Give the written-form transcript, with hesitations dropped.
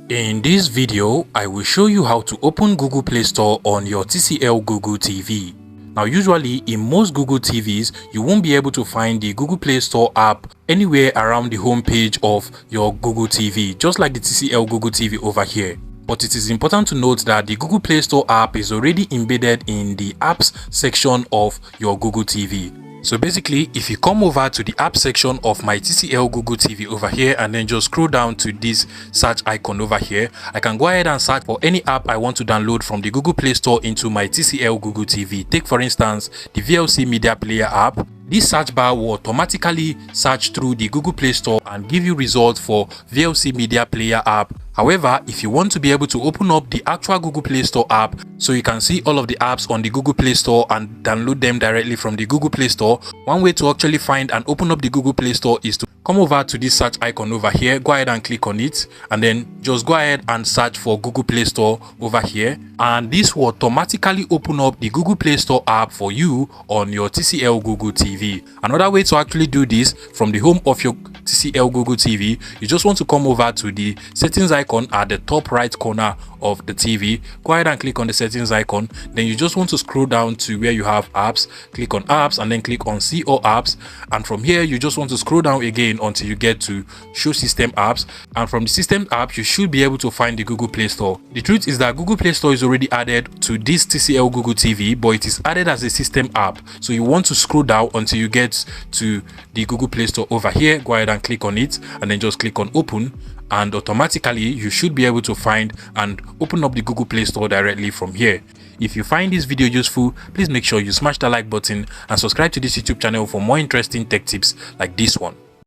In this video, I will show you how to open Google Play Store on your TCL Google TV. Now usually in most Google TVs, you won't be able to find the Google Play Store app anywhere around the home page of your Google TV, just like the TCL Google TV over here. But it is important to note that the Google Play Store app is already embedded in the apps section of your Google TV. So basically, if you come over to the app section of my TCL Google TV over here and then just scroll down to this search icon over here, I can go ahead and search for any app I want to download from the Google Play Store into my TCL Google TV. Take for instance the VLC Media Player app. This search bar will automatically search through the Google Play Store and give you results for VLC Media Player app. However, if you want to be able to open up the actual Google Play Store app so you can see all of the apps on the Google Play Store and download them directly from the Google Play Store, one way to actually find and open up the Google Play Store is to come over to this search icon over here, go ahead and click on it, and then just go ahead and search for Google Play Store over here, and this will automatically open up the Google Play Store app for you on your TCL Google TV. Another way to actually do this from the home of your TCL Google TV, you just want to come over to the settings icon at the top right corner of the TV. Go ahead and click on the settings icon. Then you just want to scroll down to where you have apps, click on apps, and then click on see all apps. And from here, you just want to scroll down again until you get to show system apps. And from the system apps, you should be able to find the Google Play Store. The truth is that Google Play Store is already added to this TCL Google TV, but it is added as a system app. So you want to scroll down until you get to the Google Play Store over here. Go ahead and click on it, and then just click on open, and automatically you should be able to find and open up the Google Play Store directly from here. If you find this video useful, please make sure you smash the like button and subscribe to this YouTube channel for more interesting tech tips like this one.